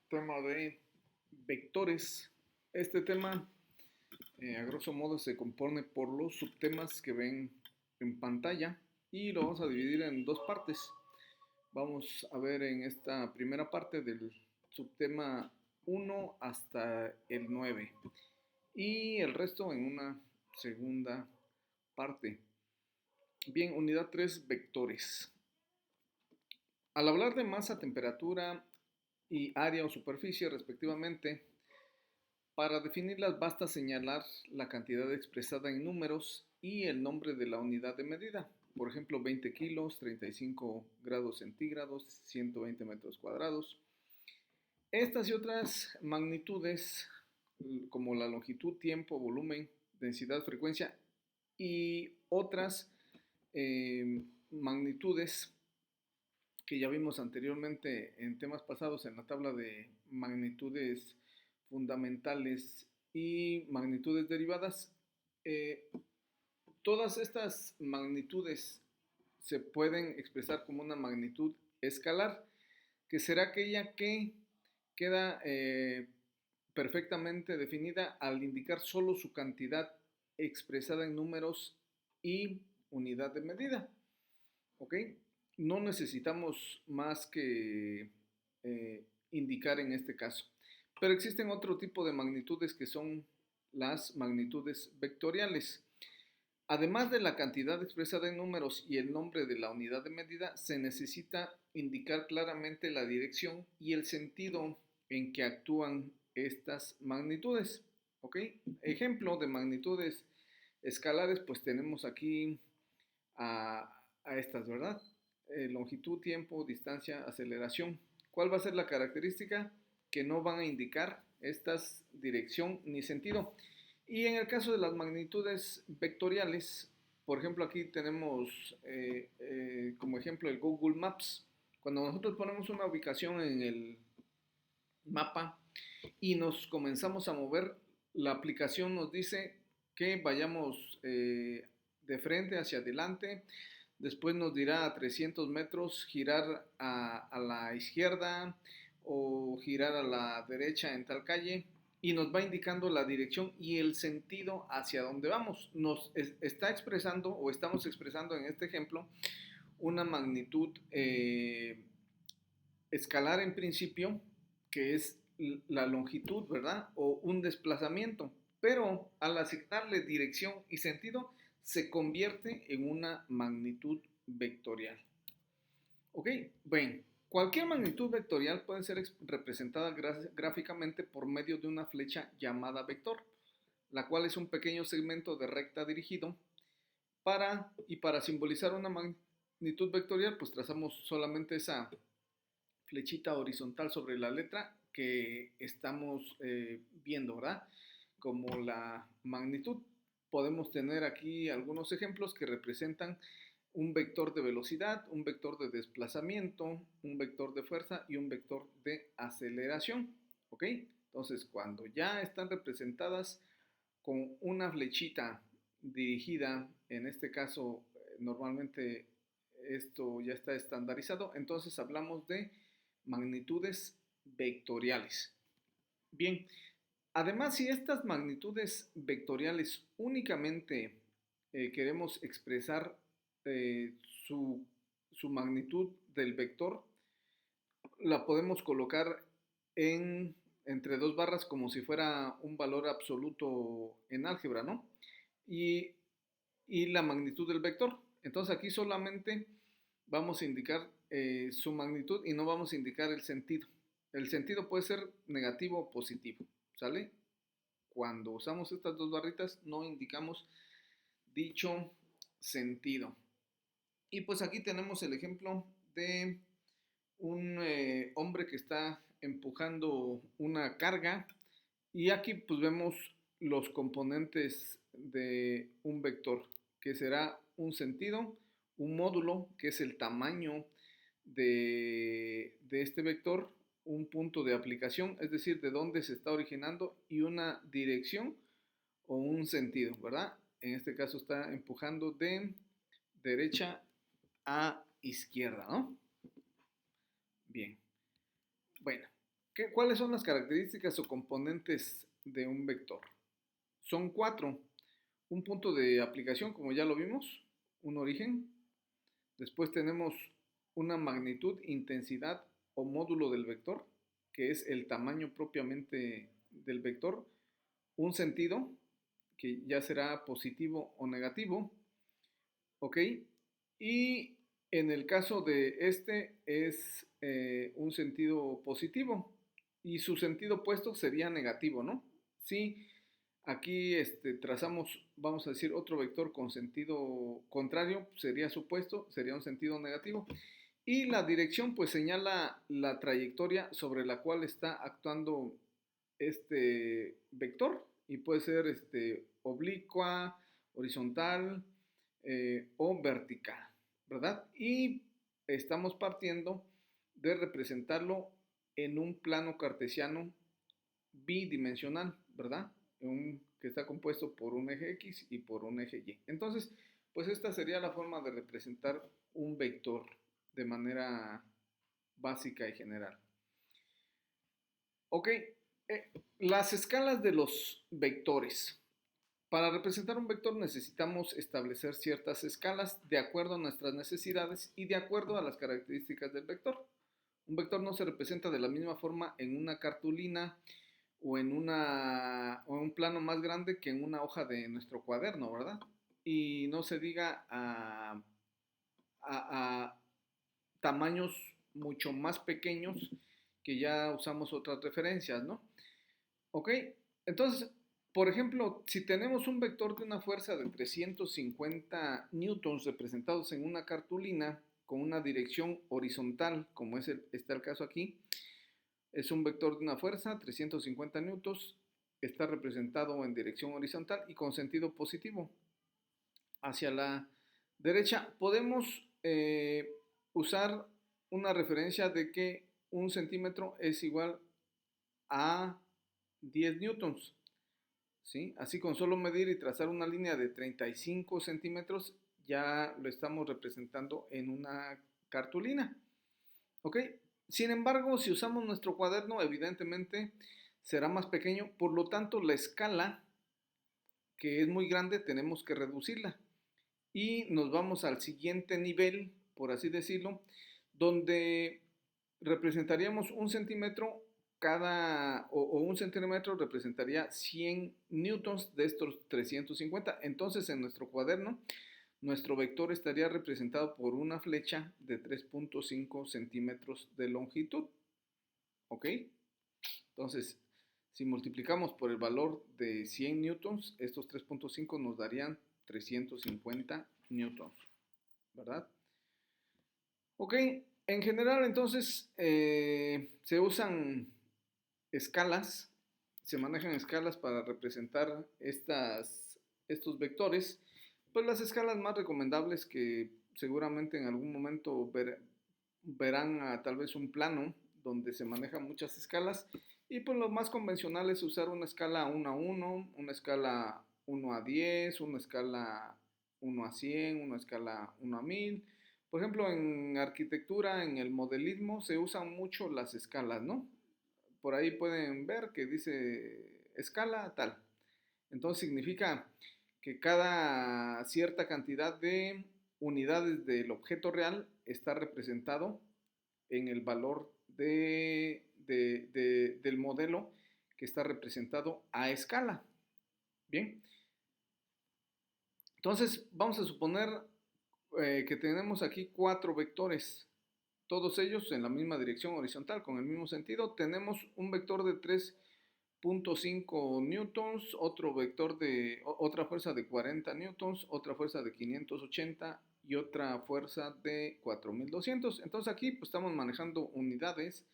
tema de vectores. Este tema, a grosso modo, se compone por los subtemas que ven en pantalla y lo vamos a dividir en dos partes. Vamos a ver en esta primera parte del subtema 1 hasta el 9 y el resto en una segunda parte. Bien, unidad 3, vectores. Al hablar de masa, temperatura y área o superficie respectivamente, para definirlas basta señalar la cantidad expresada en números y el nombre de la unidad de medida. Por ejemplo, 20 kilos, 35 grados centígrados, 120 metros cuadrados. Estas y otras magnitudes, como la longitud, tiempo, volumen, densidad, frecuencia y otras magnitudes que ya vimos anteriormente en temas pasados en la tabla de magnitudes fundamentales y magnitudes derivadas, eh, todas estas magnitudes se pueden expresar como una magnitud escalar, que será aquella que queda perfectamente definida al indicar solo su cantidad expresada en números y unidad de medida. ¿Ok? No necesitamos más que indicar en este caso. Pero existen otro tipo de magnitudes que son las magnitudes vectoriales. Además de la cantidad expresada en números y el nombre de la unidad de medida, se necesita indicar claramente la dirección y el sentido en que actúan estas magnitudes. ¿Ok? Ejemplo de magnitudes escalares, pues tenemos aquí a estas, ¿verdad? Longitud, tiempo, distancia, aceleración. ¿Cuál va a ser la característica? Que no van a indicar estas dirección ni sentido. Y en el caso de las magnitudes vectoriales, por ejemplo, aquí tenemos como ejemplo el Google Maps. Cuando nosotros ponemos una ubicación en el mapa y nos comenzamos a mover, la aplicación nos dice que vayamos de frente hacia adelante. Después nos dirá a 300 metros girar a la izquierda o girar a la derecha en tal calle y nos va indicando la dirección y el sentido hacia dónde vamos. Nos está expresando o estamos expresando en este ejemplo una magnitud escalar en principio, que es la longitud, ¿verdad? O un desplazamiento. Pero al asignarle dirección y sentido, se convierte en una magnitud vectorial. ¿Ok? Bien, cualquier magnitud vectorial puede ser representada gráficamente por medio de una flecha llamada vector, la cual es un pequeño segmento de recta dirigido para simbolizar una magnitud vectorial, pues trazamos solamente esa flechita horizontal sobre la letra que estamos viendo, ¿verdad? Como la magnitud. Podemos tener aquí algunos ejemplos que representan un vector de velocidad, un vector de desplazamiento, un vector de fuerza y un vector de aceleración. ¿Ok? Entonces, cuando ya están representadas con una flechita dirigida, en este caso, normalmente esto ya está estandarizado, entonces hablamos de magnitudes vectoriales. Bien, además, si estas magnitudes vectoriales únicamente queremos expresar eh, su, su magnitud del vector, la podemos colocar entre dos barras como si fuera un valor absoluto en álgebra, ¿no? Y, y la magnitud del vector. Entonces aquí solamente vamos a indicar su magnitud y no vamos a indicar el sentido. El sentido puede ser negativo o positivo, ¿sale? Cuando usamos estas dos barritas no indicamos dicho sentido. Y pues aquí tenemos el ejemplo de un hombre que está empujando una carga y aquí pues vemos los componentes de un vector que será un sentido, un módulo que es el tamaño de este vector, un punto de aplicación, es decir, de dónde se está originando y una dirección o un sentido, ¿verdad? En este caso está empujando de derecha a izquierda, ¿no? Bien. Bueno, ¿Cuáles son las características o componentes de un vector? Son cuatro. Un punto de aplicación, como ya lo vimos, un origen. Después tenemos una magnitud, intensidad o módulo del vector, que es el tamaño propiamente del vector. Un sentido, que ya será positivo o negativo. ¿Ok? Y en el caso de este es un sentido positivo y su sentido opuesto sería negativo, ¿no? Si aquí trazamos, vamos a decir, otro vector con sentido contrario, sería su opuesto, sería un sentido negativo. Y la dirección pues señala la trayectoria sobre la cual está actuando este vector y puede ser oblicua, horizontal o vertical, ¿verdad? Y estamos partiendo de representarlo en un plano cartesiano bidimensional, ¿verdad? Que está compuesto por un eje X y por un eje Y. Entonces, pues esta sería la forma de representar un vector de manera básica y general. Ok, las escalas de los vectores. Para representar un vector necesitamos establecer ciertas escalas de acuerdo a nuestras necesidades y de acuerdo a las características del vector. Un vector no se representa de la misma forma en una cartulina o en un plano más grande que en una hoja de nuestro cuaderno, ¿verdad? Y no se diga a tamaños mucho más pequeños que ya usamos otras referencias, ¿no? ¿Ok? Entonces, por ejemplo, si tenemos un vector de una fuerza de 350 newtons representados en una cartulina con una dirección horizontal, como está el caso aquí, es un vector de una fuerza, 350 newtons, está representado en dirección horizontal y con sentido positivo hacia la derecha. Podemos usar una referencia de que un centímetro es igual a 10 newtons. ¿Sí? Así con solo medir y trazar una línea de 35 centímetros ya lo estamos representando en una cartulina. ¿Ok? Sin embargo, si usamos nuestro cuaderno, evidentemente será más pequeño, por lo tanto la escala, que es muy grande, tenemos que reducirla. Y nos vamos al siguiente nivel, por así decirlo, donde representaríamos un centímetro o un centímetro representaría 100 newtons de estos 350. Entonces en nuestro cuaderno, nuestro vector estaría representado por una flecha de 3.5 centímetros de longitud. ¿Ok? Entonces, si multiplicamos por el valor de 100 newtons, estos 3.5 nos darían 350 newtons, ¿verdad? Ok, en general entonces se usan escalas, se manejan escalas para representar estos vectores. Pues las escalas más recomendables que seguramente en algún momento verán tal vez un plano donde se manejan muchas escalas. Y pues lo más convencional es usar una escala 1 a 1, una escala 1 a 10, una escala 1 a 100, una escala 1 a 1000. Por ejemplo, en arquitectura, en el modelismo, se usan mucho las escalas, ¿no? Por ahí pueden ver que dice escala tal. Entonces significa que cada cierta cantidad de unidades del objeto real está representado en el valor del modelo que está representado a escala. Bien, entonces vamos a suponer que tenemos aquí cuatro vectores, todos ellos en la misma dirección horizontal, con el mismo sentido. Tenemos un vector de 3.5 newtons, otra fuerza de 40 newtons, otra fuerza de 580 y otra fuerza de 4200. Entonces aquí pues, estamos manejando unidades,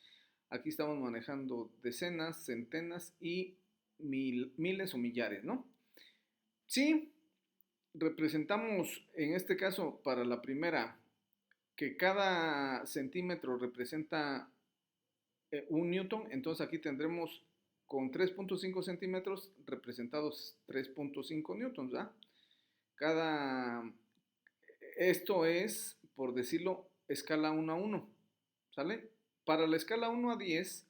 aquí estamos manejando decenas, centenas y miles o millares, ¿no? Sí, representamos en este caso para la primera que cada centímetro representa 1 newton, entonces aquí tendremos con 3.5 centímetros representados 3.5 newtons, ¿verdad? Esto es, por decirlo, escala 1 a 1, ¿sale? Para la escala 1 a 10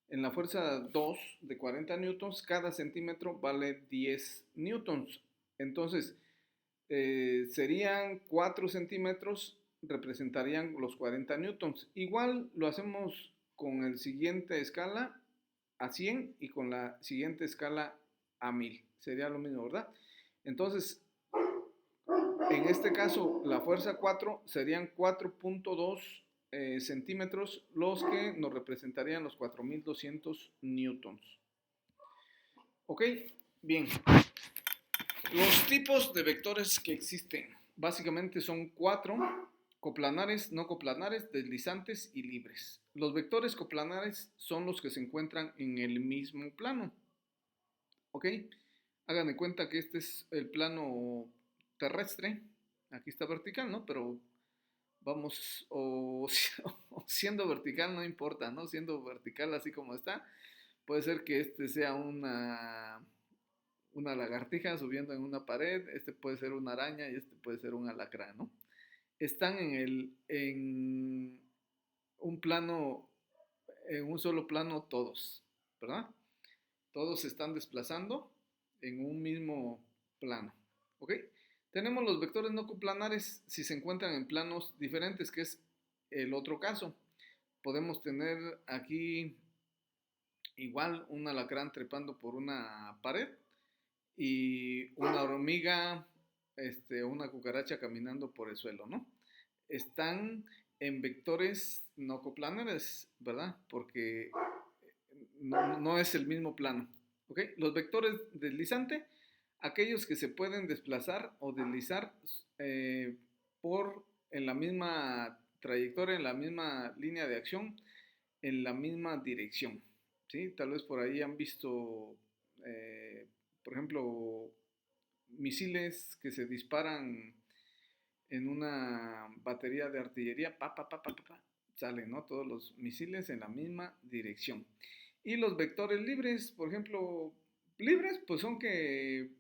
En la fuerza 2 de 40 newtons, cada centímetro vale 10 newtons. Entonces, serían 4 centímetros, representarían los 40 newtons. Igual lo hacemos con el siguiente escala a 100 y con la siguiente escala a 1000. Sería lo mismo, ¿verdad? Entonces, en este caso, la fuerza 4 serían 4.2 centímetros los que nos representarían los 4200 newtons. Ok, bien. Los tipos de vectores que existen básicamente son 4: coplanares, no coplanares, deslizantes y libres. Los vectores coplanares son los que se encuentran en el mismo plano. Ok, hagan de cuenta que este es el plano terrestre. Aquí está vertical, ¿no? Pero vamos, o siendo vertical no importa, ¿no? Siendo vertical así como está, puede ser que este sea una lagartija subiendo en una pared, este puede ser una araña y este puede ser un alacrán, ¿no? Están en un plano, en un solo plano todos, ¿verdad? Todos se están desplazando en un mismo plano, ¿ok? Tenemos los vectores no coplanares si se encuentran en planos diferentes, que es el otro caso. Podemos tener aquí igual un alacrán trepando por una pared y una hormiga, una cucaracha caminando por el suelo, ¿no? Están en vectores no coplanares, ¿verdad? Porque no es el mismo plano. ¿Ok? Los vectores deslizante, aquellos que se pueden desplazar o deslizar por en la misma trayectoria, en la misma línea de acción, en la misma dirección. ¿Sí? Tal vez por ahí han visto, por ejemplo, misiles que se disparan en una batería de artillería, salen, ¿no? Todos los misiles en la misma dirección. Y los vectores libres, por ejemplo, libres, pues son que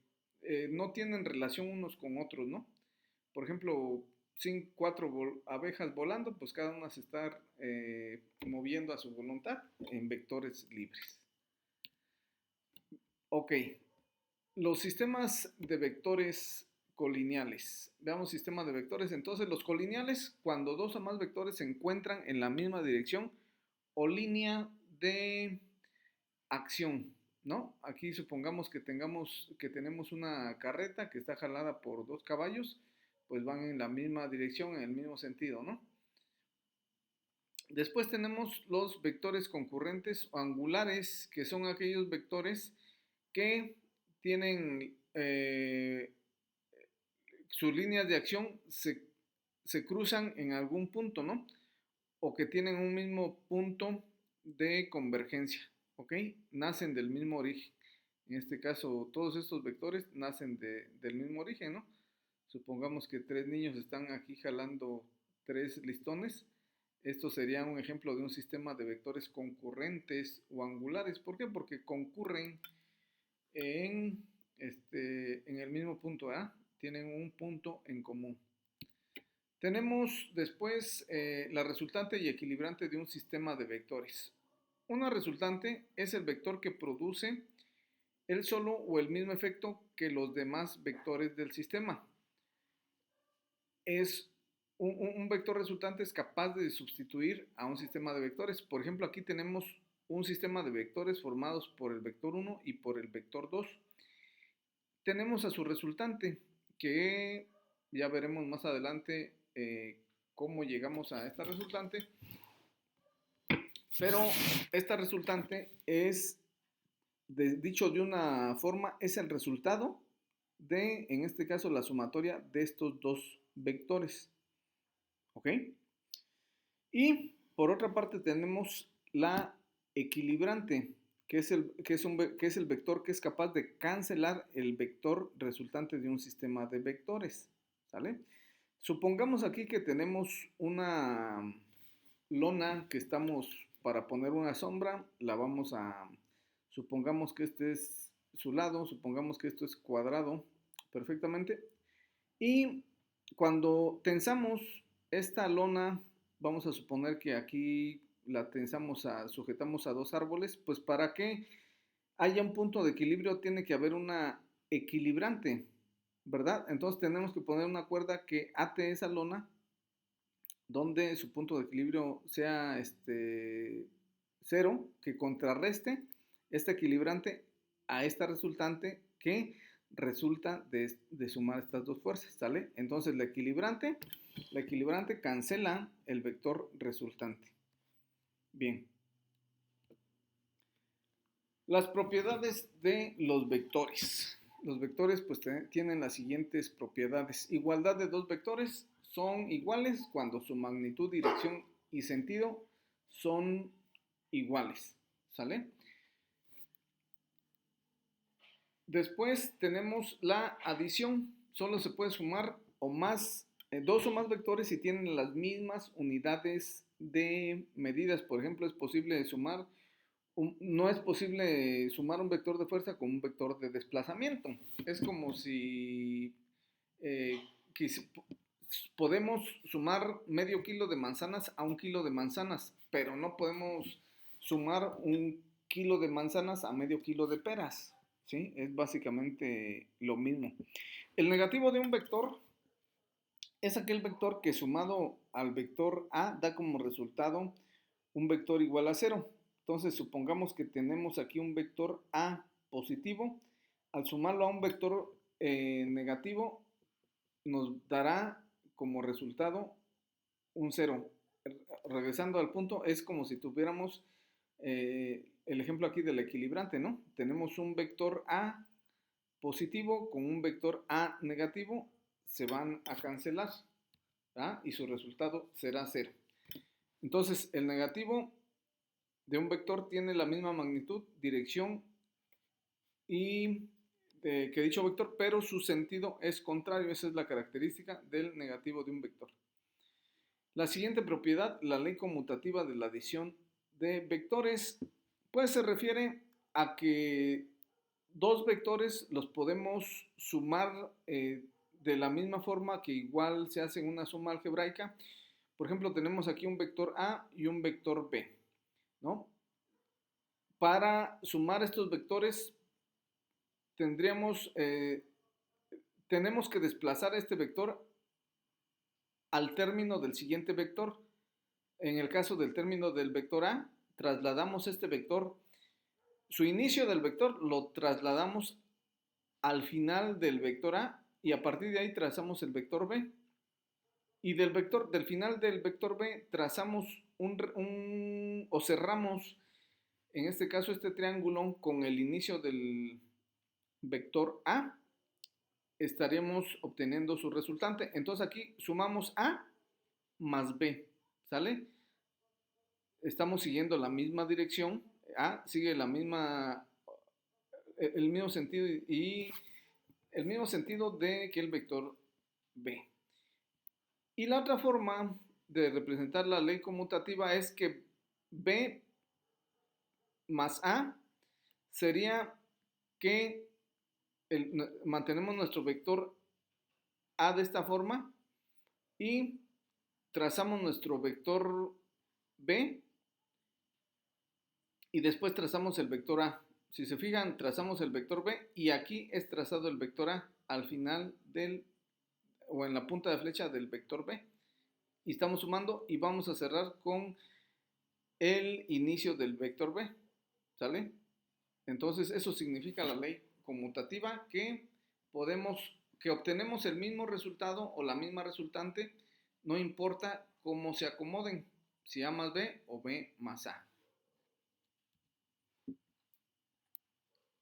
no tienen relación unos con otros, ¿no? Por ejemplo, sin 4 abejas volando, pues cada una se está moviendo a su voluntad en vectores libres. Ok, los sistemas de vectores colineales. Veamos sistemas de vectores. Entonces, los colineales, cuando dos o más vectores se encuentran en la misma dirección o línea de acción, ¿no? Aquí supongamos que tenemos una carreta que está jalada por 2 caballos, pues van en la misma dirección, en el mismo sentido, ¿no? Después tenemos los vectores concurrentes o angulares, que son aquellos vectores que tienen sus líneas de acción se cruzan en algún punto, ¿no? O que tienen un mismo punto de convergencia, ¿ok? Nacen del mismo origen. En este caso, todos estos vectores nacen del mismo origen, ¿no? Supongamos que 3 niños están aquí jalando 3 listones. Esto sería un ejemplo de un sistema de vectores concurrentes o angulares. ¿Por qué? Porque concurren en, en el mismo punto A, tienen un punto en común. Tenemos después la resultante y equilibrante de un sistema de vectores. Una resultante es el vector que produce el solo o el mismo efecto que los demás vectores del sistema. Es un vector resultante es capaz de sustituir a un sistema de vectores. Por ejemplo, aquí tenemos un sistema de vectores formados por el vector 1 y por el vector 2. Tenemos a su resultante, que ya veremos más adelante cómo llegamos a esta resultante, pero esta resultante es, dicho de una forma, es el resultado de, en este caso, la sumatoria de estos dos vectores. ¿Ok? Y por otra parte tenemos la equilibrante, que es el vector que es capaz de cancelar el vector resultante de un sistema de vectores. ¿Sale? Supongamos aquí que tenemos una lona que estamos para poner una sombra, supongamos que este es su lado, supongamos que esto es cuadrado perfectamente, y cuando tensamos esta lona, vamos a suponer que aquí la sujetamos a dos árboles, pues para que haya un punto de equilibrio tiene que haber una equilibrante, ¿verdad? Entonces tenemos que poner una cuerda que ate esa lona donde su punto de equilibrio sea cero, que contrarreste este equilibrante a esta resultante que resulta de sumar estas dos fuerzas, ¿sale? Entonces la equilibrante cancela el vector resultante. Bien. Las propiedades de los vectores. Los vectores pues tienen las siguientes propiedades. Igualdad de dos vectores son iguales cuando su magnitud, dirección y sentido son iguales. ¿Sale? Después tenemos la adición. Solo se puede sumar dos o más vectores si tienen las mismas unidades de medidas. Por ejemplo, es posible sumar no es posible sumar un vector de fuerza con un vector de desplazamiento. Es como si eh, podemos sumar medio kilo de manzanas a un kilo de manzanas, pero no podemos sumar un kilo de manzanas a medio kilo de peras. ¿Sí? Es básicamente lo mismo. El negativo de un vector es aquel vector que sumado al vector A da como resultado un vector igual a cero. Entonces supongamos que tenemos aquí un vector A positivo. Al sumarlo a un vector negativo nos dará como resultado un cero. Regresando al punto, es como si tuviéramos el ejemplo aquí del equilibrante, ¿no? Tenemos un vector A positivo con un vector A negativo, se van a cancelar, ¿verdad? Y su resultado será cero. Entonces, el negativo de un vector tiene la misma magnitud, dirección y que dicho vector, pero su sentido es contrario. Esa es la característica del negativo de un vector. La siguiente propiedad, la ley conmutativa de la adición de vectores, pues se refiere a que dos vectores los podemos sumar de la misma forma que igual se hace en una suma algebraica. Por ejemplo, tenemos aquí un vector A y un vector B, ¿no? Para sumar estos vectores tenemos que desplazar este vector al término del siguiente vector. En el caso del término del vector A, trasladamos este vector, su inicio del vector lo trasladamos al final del vector A y a partir de ahí trazamos el vector B. Y del final del vector B trazamos o cerramos, en este caso, este triángulo con el inicio del vector A, estaremos obteniendo su resultante. Entonces aquí sumamos A más B, ¿sale? Estamos siguiendo la misma dirección, A sigue el mismo sentido y el mismo sentido de que el vector B. Y la otra forma de representar la ley conmutativa es que B más A sería que mantenemos nuestro vector A de esta forma y trazamos nuestro vector B y después trazamos el vector A. Si se fijan, trazamos el vector B y aquí es trazado el vector A al final o en la punta de flecha del vector B. Y estamos sumando y vamos a cerrar con el inicio del vector B. ¿Sale? Entonces eso significa la ley conmutativa que obtenemos el mismo resultado o la misma resultante, no importa cómo se acomoden, si A más B o B más A.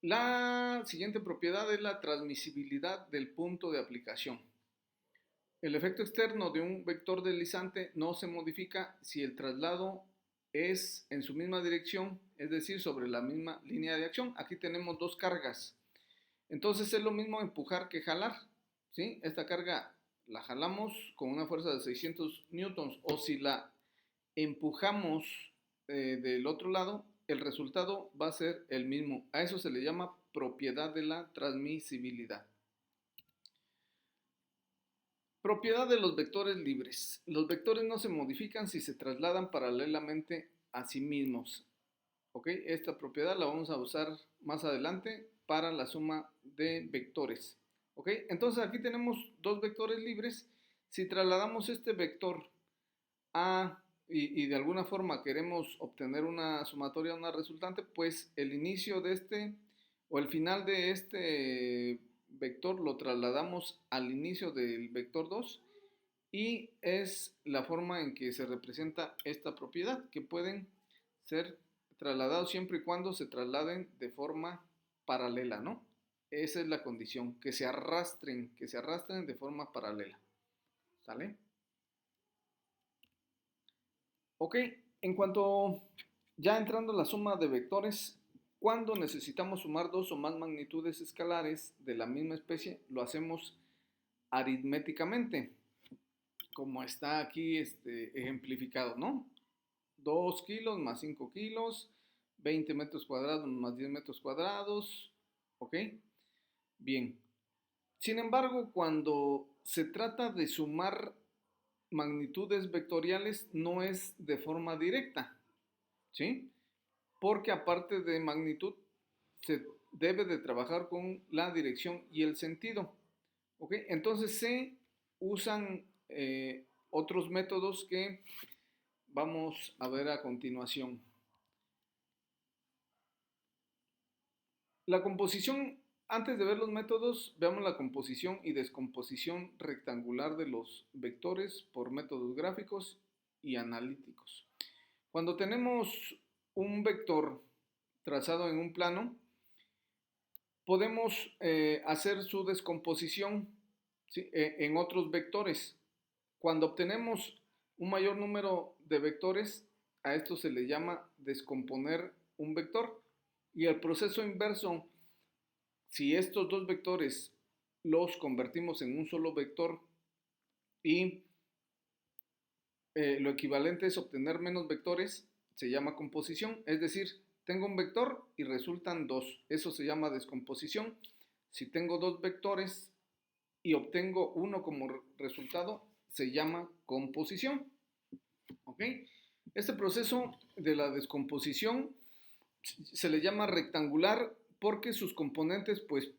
La siguiente propiedad es la transmisibilidad del punto de aplicación. El efecto externo de un vector deslizante no se modifica si el traslado es en su misma dirección, es decir, sobre la misma línea de acción. Aquí tenemos dos cargas. Entonces es lo mismo empujar que jalar, ¿sí? Esta carga la jalamos con una fuerza de 600 newtons o si la empujamos del otro lado, el resultado va a ser el mismo. A eso se le llama propiedad de la transmisibilidad. Propiedad de los vectores libres. Los vectores no se modifican si se trasladan paralelamente a sí mismos. ¿Ok? Esta propiedad la vamos a usar más adelante para la suma de vectores. ¿Ok? Entonces aquí tenemos dos vectores libres. Si trasladamos este vector a y de alguna forma queremos obtener una sumatoria, una resultante, pues el inicio de este o el final de este vector lo trasladamos al inicio del vector 2 y es la forma en que se representa esta propiedad, que pueden ser trasladados siempre y cuando se trasladen de forma paralela, ¿no? Esa es la condición, que se arrastren de forma paralela, ¿sale? Ok, en cuanto ya entrando a la suma de vectores, cuando necesitamos sumar dos o más magnitudes escalares de la misma especie, lo hacemos aritméticamente, como está aquí ejemplificado, ¿no? 2 kilos más 5 kilos, 20 metros cuadrados más 10 metros cuadrados, ¿ok? Bien. Sin embargo, cuando se trata de sumar magnitudes vectoriales, no es de forma directa, ¿sí? Porque aparte de magnitud, se debe de trabajar con la dirección y el sentido, ¿ok? Entonces se usan otros métodos que vamos a ver a continuación. La composición, antes de ver los métodos, veamos la composición y descomposición rectangular de los vectores por métodos gráficos y analíticos. Cuando tenemos un vector trazado en un plano, podemos hacer su descomposición, ¿sí?, en otros vectores. Cuando obtenemos un mayor número de vectores, a esto se le llama descomponer un vector. Y el proceso inverso, si estos dos vectores los convertimos en un solo vector y lo equivalente es obtener menos vectores, se llama composición. Es decir, tengo un vector y resultan dos. Eso se llama descomposición. Si tengo dos vectores y obtengo uno como resultado, se llama composición. ¿Ok? Este proceso de la descomposición se le llama rectangular porque sus componentes pues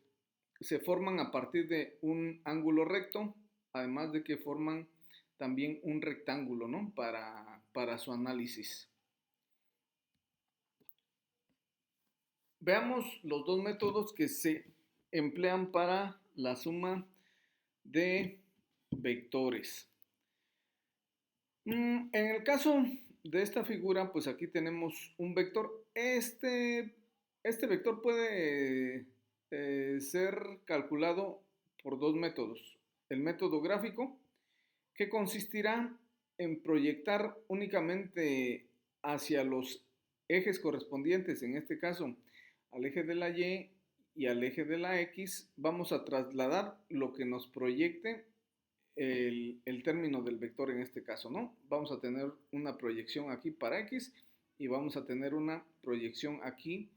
se forman a partir de un ángulo recto, además de que forman también un rectángulo, ¿no?, para su análisis. Veamos los dos métodos que se emplean para la suma de vectores. En el caso de esta figura, pues aquí tenemos un vector. Este vector puede ser calculado por dos métodos. El método gráfico, que consistirá en proyectar únicamente hacia los ejes correspondientes, en este caso al eje de la y al eje de la X, vamos a trasladar lo que nos proyecte el término del vector en este caso, ¿no? Vamos a tener una proyección aquí para X y vamos a tener una proyección aquí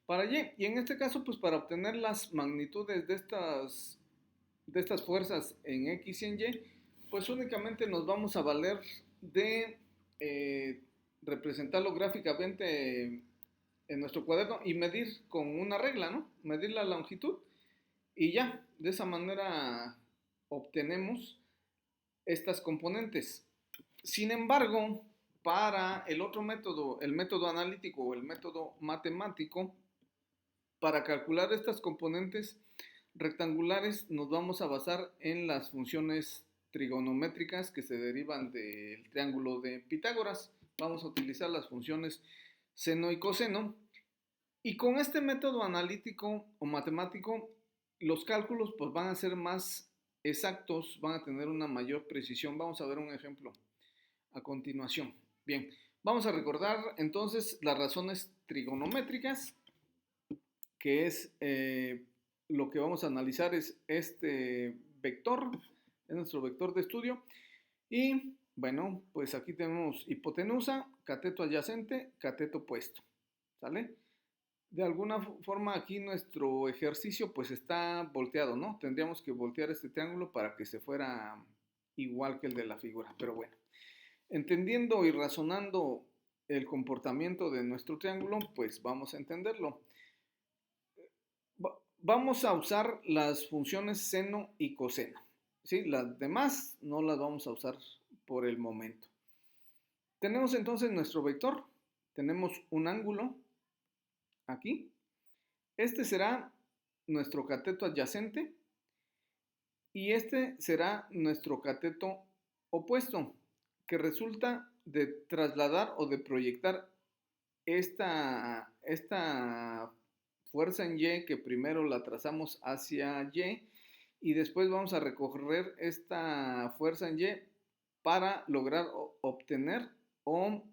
para Y. Y en este caso, pues para obtener las magnitudes de estas fuerzas en X y en Y, pues únicamente nos vamos a valer de representarlo gráficamente en nuestro cuaderno y medir con una regla, ¿no? Medir la longitud y ya, de esa manera obtenemos estas componentes. Sin embargo, para el otro método, el método analítico o el método matemático, para calcular estas componentes rectangulares nos vamos a basar en las funciones trigonométricas que se derivan del triángulo de Pitágoras. Vamos a utilizar las funciones seno y coseno. Y con este método analítico o matemático, los cálculos pues van a ser más exactos, van a tener una mayor precisión. Vamos a ver un ejemplo a continuación. Bien, vamos a recordar entonces las razones trigonométricas, que es lo que vamos a analizar es este vector, es nuestro vector de estudio. Y bueno, pues aquí tenemos hipotenusa, cateto adyacente, cateto opuesto, ¿sale? De alguna forma aquí nuestro ejercicio pues está volteado, ¿no? Tendríamos que voltear este triángulo para que se fuera igual que el de la figura, pero bueno. Entendiendo y razonando el comportamiento de nuestro triángulo, pues vamos a entenderlo. Vamos a usar las funciones seno y coseno, ¿sí? Las demás no las vamos a usar por el momento. Tenemos entonces nuestro vector, tenemos un ángulo aquí. Este será nuestro cateto adyacente y este será nuestro cateto opuesto, que resulta de trasladar o de proyectar esta fuerza en Y, que primero la trazamos hacia y después vamos a recorrer esta fuerza en Y para lograr obtener o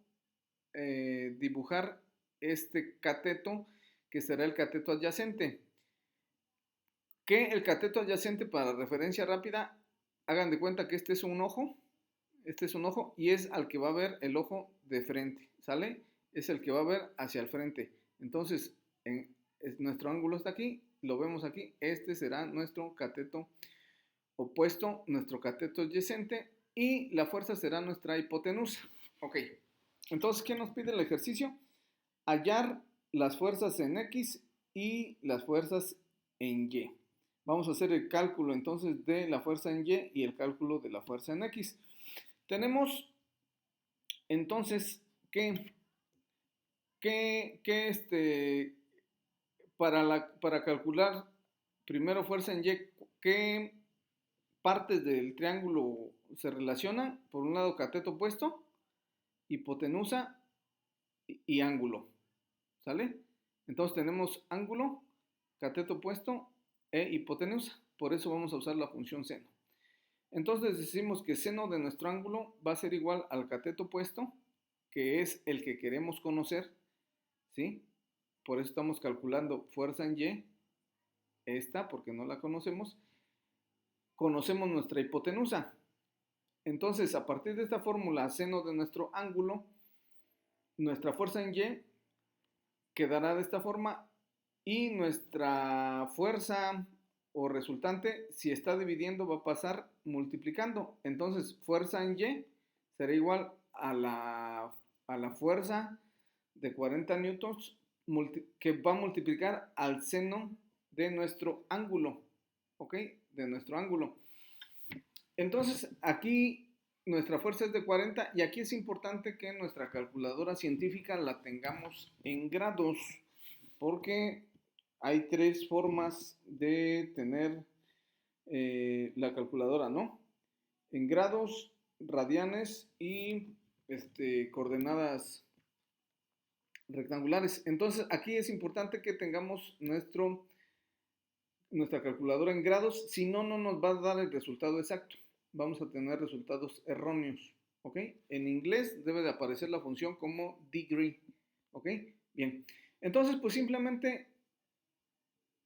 dibujar este cateto, que será el cateto adyacente. Que el cateto adyacente, para referencia rápida, hagan de cuenta que este es un ojo y es al que va a ver el ojo de frente, ¿sale? Es el que va a ver hacia el frente. Entonces, nuestro ángulo está aquí, lo vemos aquí, este será nuestro cateto opuesto, nuestro cateto adyacente, y la fuerza será nuestra hipotenusa. Ok, entonces, ¿qué nos pide el ejercicio? Hallar las fuerzas en X y las fuerzas en Y. Vamos a hacer el cálculo entonces de la fuerza en Y y el cálculo de la fuerza en X. Tenemos entonces que para calcular primero fuerza en Y, ¿qué partes del triángulo se relacionan? Por un lado, cateto opuesto, hipotenusa y ángulo, ¿sale? Entonces tenemos ángulo, cateto opuesto e hipotenusa. Por eso vamos a usar la función seno. Entonces decimos que seno de nuestro ángulo va a ser igual al cateto opuesto, que es el que queremos conocer, ¿sí? Por eso estamos calculando fuerza en Y, esta, porque no la conocemos. Conocemos nuestra hipotenusa. Entonces, a partir de esta fórmula, seno de nuestro ángulo, nuestra fuerza en Y quedará de esta forma y nuestra fuerza o resultante, si está dividiendo, va a pasar multiplicando. Entonces, fuerza en Y será igual a la fuerza de 40 newtons que va a multiplicar al seno de nuestro ángulo, ¿ok? De nuestro ángulo. Entonces, aquí nuestra fuerza es de 40 y aquí es importante que nuestra calculadora científica la tengamos en grados, porque hay tres formas de tener la calculadora, ¿no? En grados, radianes y coordenadas rectangulares. Entonces, aquí es importante que tengamos nuestra calculadora en grados, si no, no nos va a dar el resultado exacto. Vamos a tener resultados erróneos, ¿ok? En inglés debe de aparecer la función como degree, ¿ok? Bien, entonces pues simplemente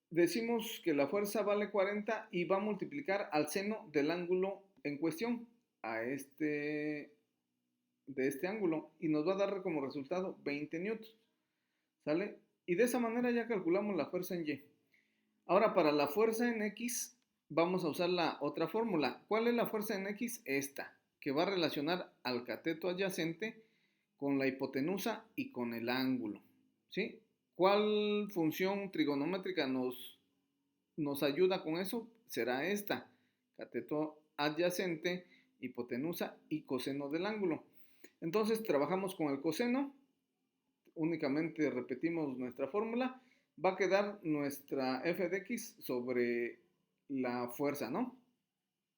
decimos que la fuerza vale 40 y va a multiplicar al seno del ángulo en cuestión, de este ángulo, y nos va a dar como resultado 20 newtons, ¿sale? Y de esa manera ya calculamos la fuerza en Y. Ahora, para la fuerza en X, vamos a usar la otra fórmula. ¿Cuál es la fuerza en X? Esta, que va a relacionar al cateto adyacente con la hipotenusa y con el ángulo, ¿sí? ¿Cuál función trigonométrica nos ayuda con eso? Será esta, cateto adyacente, hipotenusa y coseno del ángulo. Entonces, trabajamos con el coseno, únicamente repetimos nuestra fórmula, va a quedar nuestra f de x sobre la fuerza, ¿no?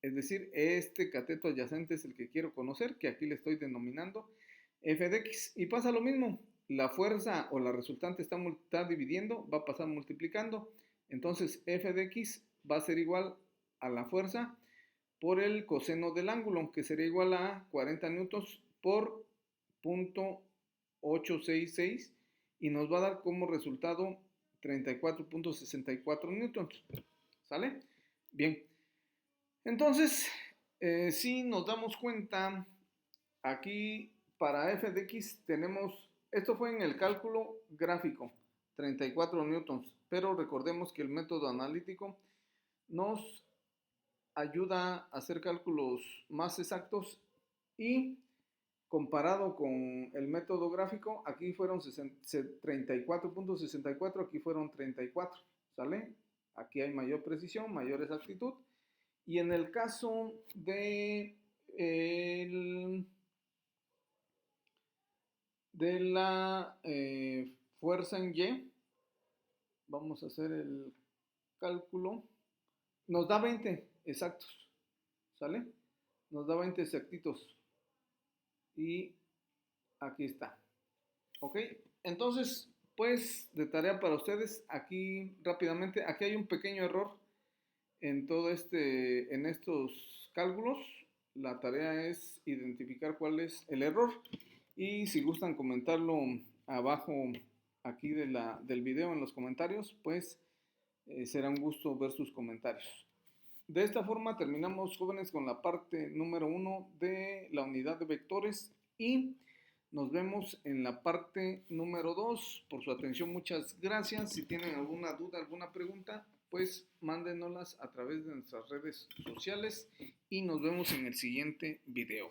Es decir, este cateto adyacente es el que quiero conocer, que aquí le estoy denominando f de x. Y pasa lo mismo, la fuerza o la resultante está dividiendo, va a pasar multiplicando. Entonces f de x va a ser igual a la fuerza por el coseno del ángulo, que sería igual a 40 newtons por 0.866 y nos va a dar como resultado 34.64 newtons. ¿Sale? Bien. Entonces, si nos damos cuenta, aquí para f de x tenemos, esto fue en el cálculo gráfico, 34 newtons, pero recordemos que el método analítico nos ayuda a hacer cálculos más exactos y comparado con el método gráfico, aquí fueron 34.64, aquí fueron 34, ¿sale? Aquí hay mayor precisión, mayor exactitud. Y en el caso de la fuerza en Y, vamos a hacer el cálculo, nos da 20 exactos, ¿sale? Nos da 20 exactitos. Y aquí está. ¿Ok? Entonces, pues de tarea para ustedes, aquí rápidamente, aquí hay un pequeño error en en estos cálculos. La tarea es identificar cuál es el error y si gustan comentarlo abajo aquí del video en los comentarios, pues será un gusto ver sus comentarios. De esta forma terminamos, jóvenes, con la parte número 1 de la unidad de vectores y nos vemos en la parte número 2. Por su atención, muchas gracias. Si tienen alguna duda, alguna pregunta, pues mándenoslas a través de nuestras redes sociales y nos vemos en el siguiente video.